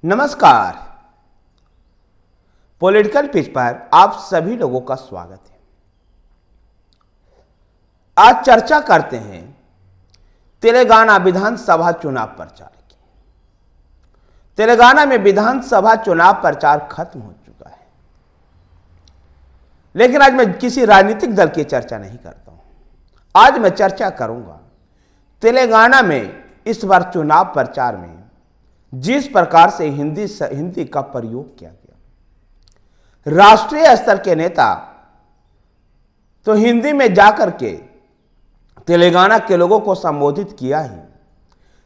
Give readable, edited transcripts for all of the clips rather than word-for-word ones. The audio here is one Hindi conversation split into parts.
नमस्कार। पॉलिटिकल पिच पर आप सभी लोगों का स्वागत है। आज चर्चा करते हैं तेलंगाना विधानसभा चुनाव प्रचार की। तेलंगाना में विधानसभा चुनाव प्रचार खत्म हो चुका है, लेकिन आज मैं किसी राजनीतिक दल की चर्चा नहीं करता हूं। आज मैं चर्चा करूंगा तेलंगाना में इस बार चुनाव प्रचार में जिस प्रकार से हिंदी का प्रयोग किया गया। राष्ट्रीय स्तर के नेता तो हिंदी में जाकर के तेलंगाना के लोगों को संबोधित किया ही,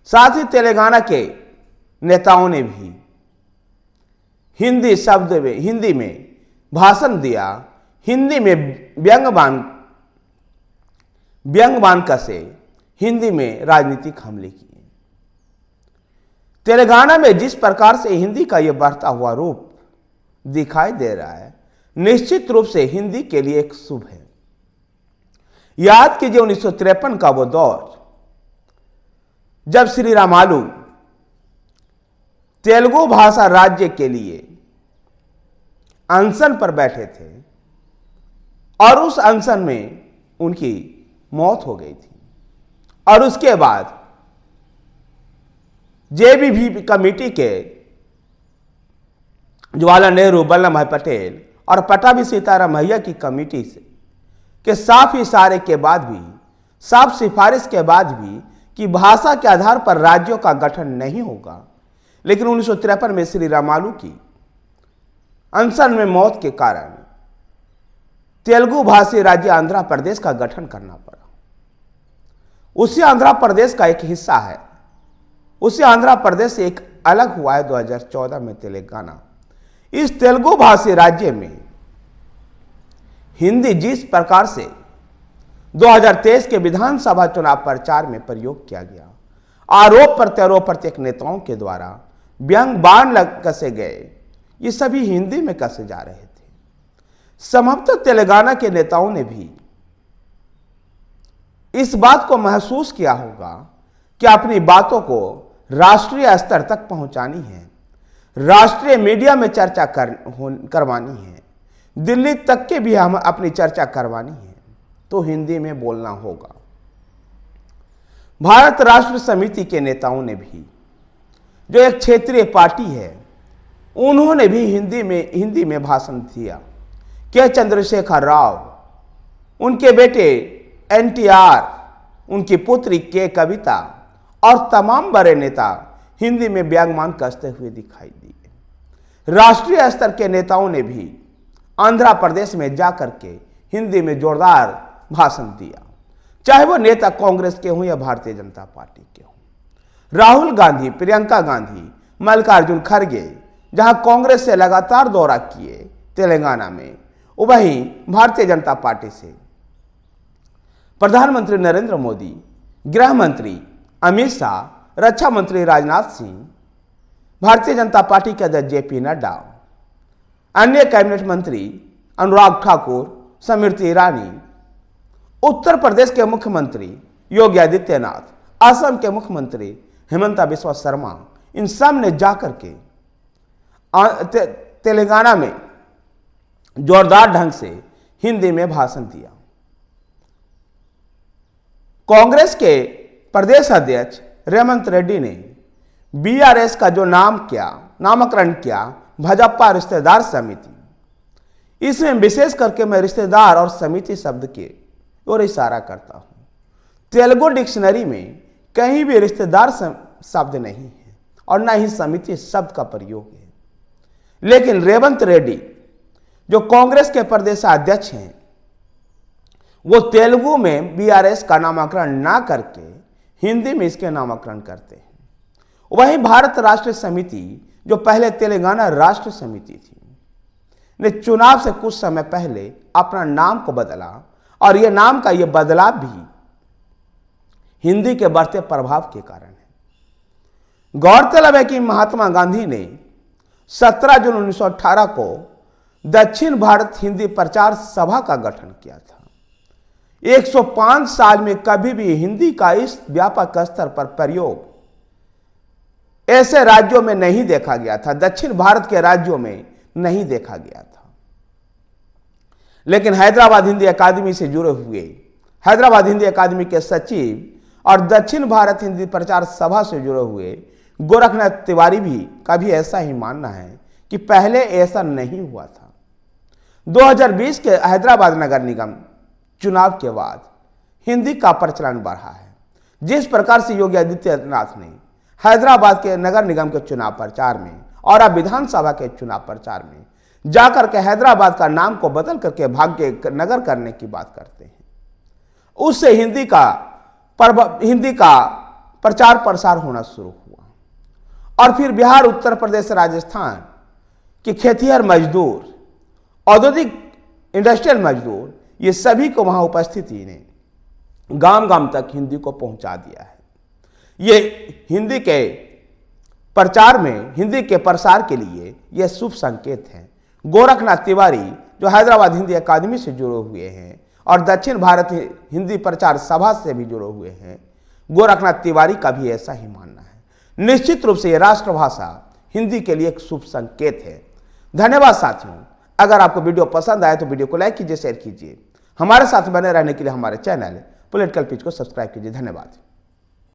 साथ ही तेलंगाना के नेताओं ने भी हिंदी में भाषण दिया, हिंदी में व्यंग्यबान कसे, हिंदी में राजनीतिक हमले किए। तेलंगाना में जिस प्रकार से हिंदी का यह बढ़ता हुआ रूप दिखाई दे रहा है, निश्चित रूप से हिंदी के लिए एक शुभ है। याद कीजिए 1953 का वो दौर जब श्री रामालू तेलुगु भाषा राज्य के लिए अनशन पर बैठे थे और उस अनशन में उनकी मौत हो गई थी। और उसके बाद जेबीवी कमेटी के जवाहरलाल नेहरू, वल्लभ भाई पटेल और पट्टाभी सीताराम मैया की कमेटी से के साफ इशारे के बाद भी, साफ सिफारिश के बाद भी कि भाषा के आधार पर राज्यों का गठन नहीं होगा, लेकिन 1953 में श्री रामालू की अनशन में मौत के कारण तेलुगु भाषी राज्य आंध्र प्रदेश का गठन करना पड़ा। उसी आंध्र प्रदेश का एक हिस्सा है, उसी आंध्र प्रदेश से एक अलग हुआ है 2014 में तेलंगाना। इस तेलुगु भाषी राज्य में हिंदी जिस प्रकार से 2023 के विधानसभा चुनाव प्रचार में प्रयोग किया गया, आरोप प्रत्यारोप प्रत्येक नेताओं के द्वारा व्यंग्यबान कसे गए, ये सभी हिंदी में कसे जा रहे थे। संभवतः तेलंगाना के नेताओं ने भी इस बात को महसूस किया होगा कि अपनी बातों को राष्ट्रीय स्तर तक पहुंचानी है, राष्ट्रीय मीडिया में चर्चा करवानी है, दिल्ली तक के भी हम अपनी चर्चा करवानी है, तो हिंदी में बोलना होगा। भारत राष्ट्र समिति के नेताओं ने भी, जो एक क्षेत्रीय पार्टी है, उन्होंने भी हिंदी में भाषण दिया। के चंद्रशेखर राव, उनके बेटे NTR, उनकी पुत्री के कविता और तमाम बड़े नेता हिंदी में व्यंग्यबान कसते हुए दिखाई दिए। राष्ट्रीय स्तर के नेताओं ने भी आंध्र प्रदेश में जाकर के हिंदी में जोरदार भाषण दिया, चाहे वो नेता कांग्रेस के हों या भारतीय जनता पार्टी के हों। राहुल गांधी, प्रियंका गांधी, मल्लिकार्जुन खड़गे जहां कांग्रेस से लगातार दौरा किए तेलंगाना में, वहीं भारतीय जनता पार्टी से प्रधानमंत्री नरेंद्र मोदी, गृह मंत्री अमित शाह, रक्षा मंत्री राजनाथ सिंह, भारतीय जनता पार्टी के अध्यक्ष JP नड्डा, अन्य कैबिनेट मंत्री अनुराग ठाकुर, स्मृति ईरानी, उत्तर प्रदेश के मुख्यमंत्री योगी आदित्यनाथ, असम के मुख्यमंत्री हेमंता बिस्वा शर्मा, इन सब ने जाकर के तेलंगाना में जोरदार ढंग से हिंदी में भाषण दिया। कांग्रेस के प्रदेश अध्यक्ष रेवंत रेड्डी ने BRS का जो नामकरण किया भाजपा रिश्तेदार समिति, इसमें विशेष करके मैं रिश्तेदार और समिति शब्द के ओर इशारा करता हूं। तेलुगु डिक्शनरी में कहीं भी रिश्तेदार शब्द नहीं है और न ही समिति शब्द का प्रयोग है, लेकिन रेवंत रेड्डी जो कांग्रेस के प्रदेश अध्यक्ष हैं, वो तेलुगु में BRS का नामकरण ना करके हिंदी में इसके नामकरण करते हैं। वहीं भारत राष्ट्र समिति, जो पहले तेलंगाना राष्ट्र समिति थी, ने चुनाव से कुछ समय पहले अपना नाम को बदला और यह नाम का यह बदलाव भी हिंदी के बढ़ते प्रभाव के कारण है। गौरतलब है कि महात्मा गांधी ने 17 जून 1918 को दक्षिण भारत हिंदी प्रचार सभा का गठन किया था। 105 साल में कभी भी हिंदी का इस व्यापक स्तर पर प्रयोग ऐसे राज्यों में नहीं देखा गया था, दक्षिण भारत के राज्यों में नहीं देखा गया था। लेकिन हैदराबाद हिंदी अकादमी से जुड़े हुए हैदराबाद हिंदी अकादमी के सचिव और दक्षिण भारत हिंदी प्रचार सभा से जुड़े हुए गोरखनाथ तिवारी का भी ऐसा ही मानना है कि पहले ऐसा नहीं हुआ था। 2020 के हैदराबाद नगर निगम चुनाव के बाद हिंदी का प्रचलन बढ़ा है। जिस प्रकार से योगी आदित्यनाथ ने हैदराबाद के नगर निगम के चुनाव प्रचार में और अब विधानसभा के चुनाव प्रचार में जाकर के हैदराबाद का नाम को बदल करके भाग्य नगर करने की बात करते हैं, उससे हिंदी का प्रचार प्रसार होना शुरू हुआ। और फिर बिहार, उत्तर प्रदेश, राजस्थान के खेतिहर मजदूर, औद्योगिक इंडस्ट्रियल मजदूर, ये सभी को वहां उपस्थिति ने गांव गांव तक हिंदी को पहुंचा दिया है। ये हिंदी के प्रचार में, हिंदी के प्रसार के लिए यह शुभ संकेत है। गोरखनाथ तिवारी जो हैदराबाद हिंदी अकादमी से जुड़े हुए हैं और दक्षिण भारत हिंदी प्रचार सभा से भी जुड़े हुए हैं, गोरखनाथ तिवारी का भी ऐसा ही मानना है। निश्चित रूप से यह राष्ट्रभाषा हिंदी के लिए एक शुभ संकेत है। धन्यवाद साथियों। अगर आपको वीडियो पसंद आए तो वीडियो को लाइक कीजिए, शेयर कीजिए। हमारे साथ बने रहने के लिए हमारे चैनल पॉलिटिकल पिच को सब्सक्राइब कीजिए। धन्यवाद।